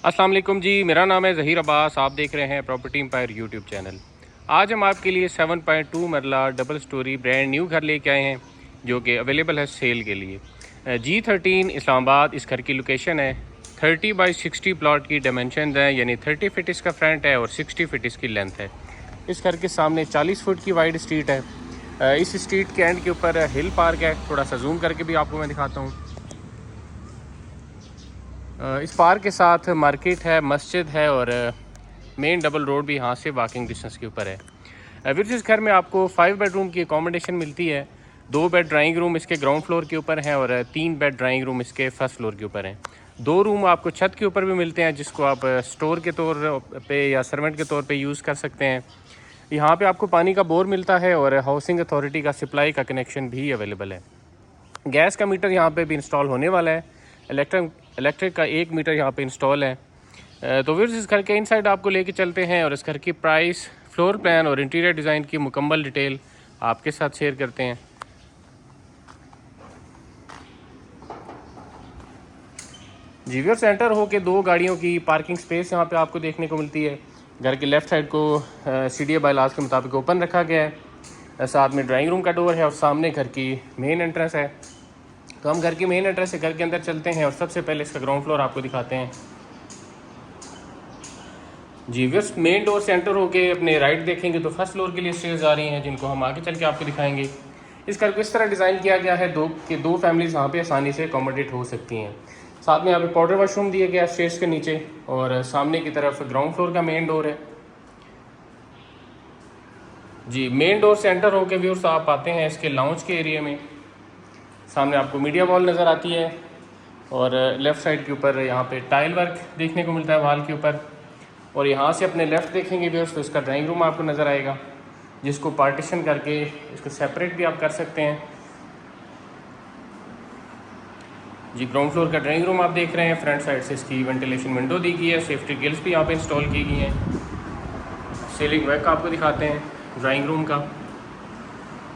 अस्सलाम वालेकुम जी, मेरा नाम है ज़हीर अब्बास। आप देख रहे हैं प्रॉपर्टी एम्पायर यूट्यूब चैनल। आज हम आपके लिए 7.2 मरला डबल स्टोरी ब्रांड न्यू घर लेके आए हैं जो कि अवेलेबल है सेल के लिए। G13 इस्लामाबाद इस घर की लोकेशन है। 30 बाई 60 प्लॉट की डायमेंशन है, यानी 30 फीट इसका फ्रंट है और 60 फीट इसकी लेंथ है। इस घर के सामने 40 फुट की वाइड स्ट्रीट है। इस स्ट्रीट के एंड के ऊपर हिल पार्क है। थोड़ा सा जूम करके भी आपको मैं दिखाता हूँ। इस पार्क के साथ मार्केट है, मस्जिद है और मेन डबल रोड भी यहाँ से वॉकिंग डिस्टेंस के ऊपर है। फिर इस घर में आपको 5 बेडरूम की अकोमोडेशन मिलती है। 2 बेड ड्राइंग रूम इसके ग्राउंड फ्लोर के ऊपर हैं और 3 बेड ड्राइंग रूम इसके फर्स्ट फ्लोर के ऊपर हैं। 2 रूम आपको छत के ऊपर भी मिलते हैं जिसको आप स्टोर के तौर पे या सर्वेंट के तौर पे यूज़ कर सकते हैं। यहाँ पे आपको पानी का बोर मिलता है और हाउसिंग अथॉरिटी का सप्लाई का कनेक्शन भी अवेलेबल है। गैस का मीटर यहाँ पे भी इंस्टॉल होने वाला है। इलेक्ट्रिक का 1 मीटर यहाँ पे इंस्टॉल है। तो फिर इस घर के इनसाइड आपको लेके चलते हैं और इस घर की प्राइस, फ्लोर प्लान और इंटीरियर डिज़ाइन की मुकम्मल डिटेल आपके साथ शेयर करते हैं। जी व्यूअर, सेंटर हो के 2 गाड़ियों की पार्किंग स्पेस यहाँ पे आपको देखने को मिलती है। घर के लेफ़्ट साइड को सीडीए बायलाज के मुताबिक ओपन रखा गया है। साथ में ड्राइंग रूम का डोर है और सामने घर की मेन एंट्रेंस है। तो हम घर की मेन एंट्रेंस से घर के अंदर चलते हैं और सबसे पहले इसका ग्राउंड फ्लोर आपको दिखाते हैं। जी व्यस, मेन डोर से एंटर होके अपने राइट देखेंगे तो फर्स्ट फ्लोर के लिए स्टेयर्स आ रही हैं जिनको हम आगे चल के आपको दिखाएंगे। इस घर को इस तरह डिज़ाइन किया गया है दो फैमिलीज़ यहाँ पे आसानी से अकोमोडेट हो सकती हैं। साथ में यहाँ पे पाउडर वाशरूम दिया गया है स्टेयर्स के नीचे और सामने की तरफ ग्राउंड फ्लोर का मेन डोर है। जी मेन डोर से एंटर होकर व्यूअर्स आप आते हैं इसके लाउंज के एरिया में। सामने आपको मीडिया वॉल नज़र आती है और लेफ़्ट साइड के ऊपर यहाँ पे टाइल वर्क देखने को मिलता है वॉल के ऊपर। और यहाँ से अपने लेफ़्ट देखेंगे व्यूअर्स तो इसका ड्राइंग रूम आपको नज़र आएगा जिसको पार्टीशन करके इसको सेपरेट भी आप कर सकते हैं। जी ग्राउंड फ्लोर का ड्राइंग रूम आप देख रहे हैं। फ्रंट साइड से इसकी वेंटिलेशन विंडो दी गई है। सेफ्टी गिल्स भी यहाँ पे इंस्टॉल की गई हैं। सीलिंग वर्क आपको दिखाते हैं ड्राइंग रूम का।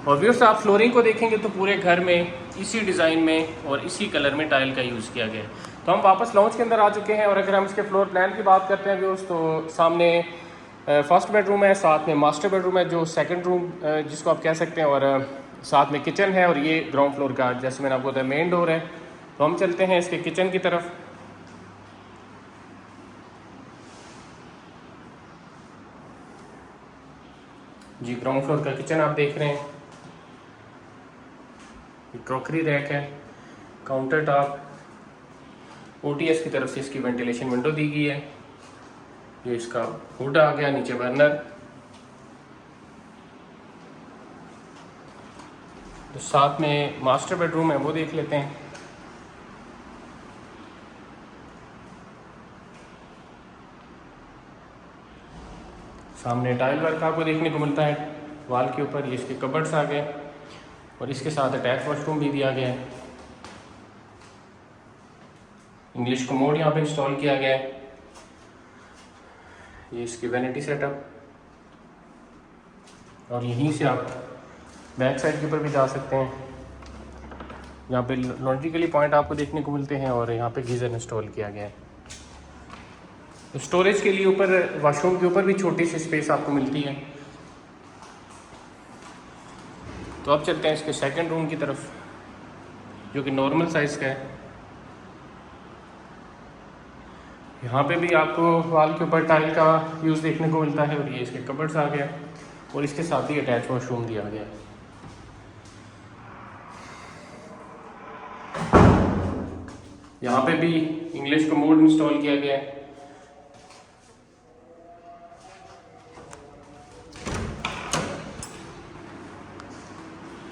और व्यूअर्स आप फ्लोरिंग को देखेंगे तो पूरे घर में इसी डिज़ाइन में और इसी कलर में टाइल का यूज़ किया गया है। तो हम वापस लॉन्च के अंदर आ चुके हैं और अगर हम इसके फ्लोर प्लान की बात करते हैं व्यूअर्स तो सामने फर्स्ट बेडरूम है, साथ में मास्टर बेडरूम है जो सेकंड रूम जिसको आप कह सकते हैं, और साथ में किचन है और ये ग्राउंड फ्लोर का जैसे मैंने आपको बताया मेन डोर है। तो हम चलते हैं इसके किचन की तरफ। जी ग्राउंड फ्लोर का किचन आप देख रहे हैं। क्रॉकरी रैक है, काउंटर टॉप, ओटीएस की तरफ से इसकी वेंटिलेशन विंडो दी गई है। ये इसका हुड आ गया, नीचे बर्नर। तो साथ में मास्टर बेडरूम है वो देख लेते हैं। सामने टाइल वर्क आपको देखने को मिलता है वॉल के ऊपर। ये इसके कबर्ड्स आ गए और इसके साथ अटैच वॉशरूम भी दिया गया है। इंग्लिश कमोड यहाँ पे इंस्टॉल किया गया है। ये इसकी वैनिटी सेटअप और यहीं से आप बैक साइड के ऊपर भी जा सकते हैं। यहाँ पे लॉन्ड्री के लिए पॉइंट आपको देखने को मिलते हैं और यहाँ पे गीज़र इंस्टॉल किया गया है। तो स्टोरेज के लिए ऊपर वॉशरूम के ऊपर भी छोटी सी स्पेस आपको मिलती है। तो अब चलते हैं इसके सेकंड रूम की तरफ जो कि नॉर्मल साइज़ का है। यहाँ पे भी आपको वॉल के ऊपर टाइल का यूज़ देखने को मिलता है और ये इसके कबर्ड्स आ गया और इसके साथ ही अटैच वॉशरूम दिया गया है। यहाँ पे भी इंग्लिश कमोड इंस्टॉल किया गया है।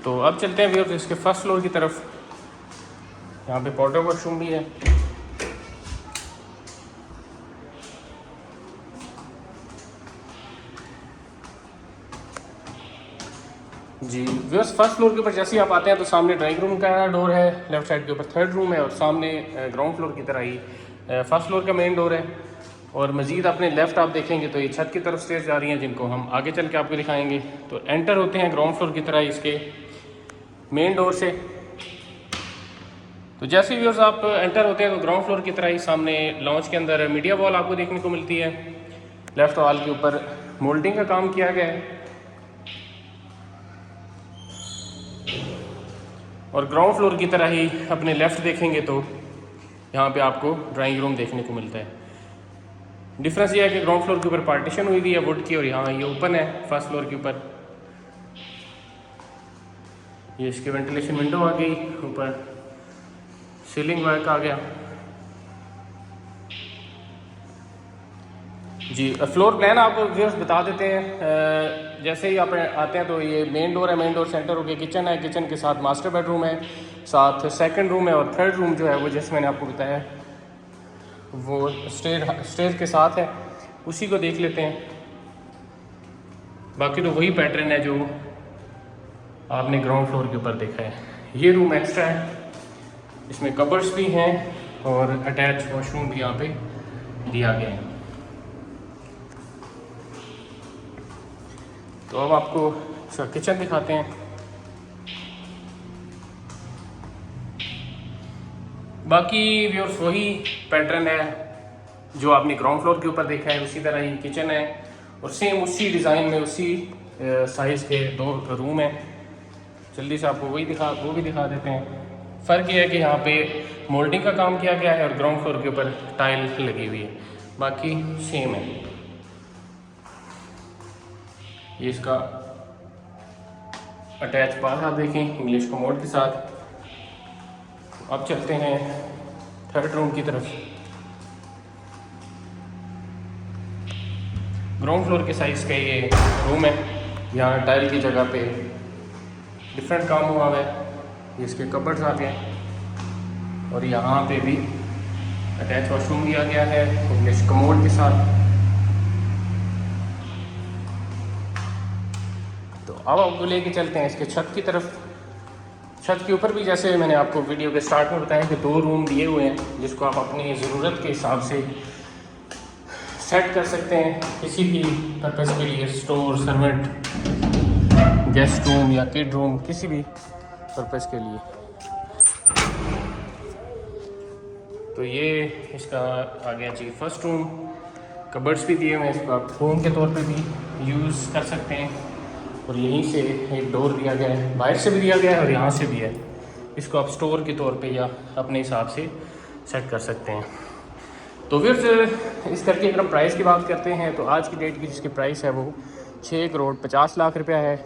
तो अब चलते हैं व्यूअर्स इसके फर्स्ट फ्लोर की तरफ। यहाँ पे पाउडर वॉशरूम भी है। जी व्यूअर्स, फर्स्ट फ्लोर के ऊपर जैसे ही आप आते हैं तो सामने ड्राइंग रूम का डोर है, लेफ्ट साइड के ऊपर थर्ड रूम है और सामने ग्राउंड फ्लोर की तरह ही फर्स्ट फ्लोर का मेन डोर है। और मज़ीद अपने लेफ़्ट आप देखेंगे तो ये छत की तरफ स्टेज जा रही हैं जिनको हम आगे चल के आपको दिखाएंगे। तो एंटर होते हैं ग्राउंड फ्लोर की तरह इसके मेन डोर से तो जैसे व्यूअर्स आप एंटर होते हैं तो ग्राउंड फ्लोर की तरह ही सामने लॉन्च के अंदर मीडिया वॉल आपको देखने को मिलती है। लेफ्ट वॉल के ऊपर मोल्डिंग का काम किया गया है और ग्राउंड फ्लोर की तरह ही अपने लेफ़्ट देखेंगे तो यहाँ पे आपको ड्राइंग रूम देखने को मिलता है। डिफरेंस ये है कि ग्राउंड फ्लोर के ऊपर पार्टीशन हुई हुई है वुड की और यहाँ ये ओपन है फर्स्ट फ्लोर के ऊपर। ये इसकी वेंटिलेशन विंडो आ गई, ऊपर सीलिंग वर्क आ गया जी। फ्लोर प्लान आपको व्यूअर्स बता देते हैं। जैसे ही आप आते हैं तो ये मेन डोर है, मेन डोर सेंटर होकर किचन है, किचन के साथ मास्टर बेडरूम है, साथ सेकंड रूम है और थर्ड रूम जो है वो जैसे मैंने आपको बताया वो स्टेज के साथ है, उसी को देख लेते हैं। बाकी तो वही पैटर्न है जो आपने ग्राउंड फ्लोर के ऊपर देखा है। ये रूम एक्स्ट्रा है, इसमें कबर्ड्स भी हैं और अटैच वॉशरूम भी यहाँ पे दिया गया है। तो अब आपको इसका किचन दिखाते हैं। बाकी व्यूअर्स वही पैटर्न है जो आपने ग्राउंड फ्लोर के ऊपर देखा है, उसी तरह ही किचन है और सेम उसी डिज़ाइन में उसी साइज़ के 2 रूम हैं। जल्दी से आपको वो भी दिखा देते हैं। फ़र्क ये है कि यहाँ पे मोल्डिंग का काम किया गया है और ग्राउंड फ्लोर के ऊपर टाइल लगी हुई है, बाकी सेम है। ये इसका अटैच बाथ आप देखें इंग्लिश कमोड के साथ। अब चलते हैं थर्ड रूम की तरफ। ग्राउंड फ्लोर के साइज़ का ये रूम है, यहाँ टाइल की जगह पे डिफरेंट काम हुआ हुआ है। ये इसके कबर्ड्स आ गए और यहाँ पे भी अटैच वॉशरूम दिया गया है इंग्लिश कमोड के साथ। तो अब आपको लेके चलते हैं इसके छत की तरफ। छत के ऊपर भी जैसे मैंने आपको वीडियो के स्टार्ट में बताया कि 2 रूम दिए हुए हैं जिसको आप अपनी ज़रूरत के हिसाब से सेट कर सकते हैं किसी भी पर्पज़ के लिए, स्टोर, सर्वेंट, गेस्ट रूम या किड रूम, किसी भी पर्पज़ के लिए। तो ये इसका आ गया जी फर्स्ट रूम। कबर्ड्स भी दिए हुए हैं, इसको आप रूम के तौर पे भी यूज़ कर सकते हैं और यहीं से एक डोर दिया गया है, बाहर से भी दिया गया है और यहाँ से भी है। इसको आप स्टोर के तौर पे या अपने हिसाब से सेट कर सकते हैं। तो फिर इस करके अगर हम प्राइस की बात करते हैं तो आज की डेट की जिसकी प्राइस है वो 6,50,00,000 रुपया है,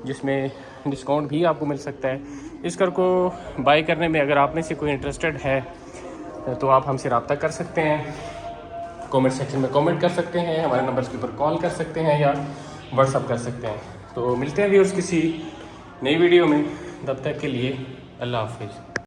जिसमें डिस्काउंट भी आपको मिल सकता है। इस कर को बाई करने में अगर आप में से कोई इंटरेस्टेड है तो आप हमसे रब्ता कर सकते हैं, कमेंट सेक्शन में कमेंट कर सकते हैं, हमारे नंबर्स के ऊपर कॉल कर सकते हैं या व्हाट्सअप कर सकते हैं। तो मिलते हैं व्यूअर्स किसी नई वीडियो में, तब तक के लिए अल्लाह हाफिज़।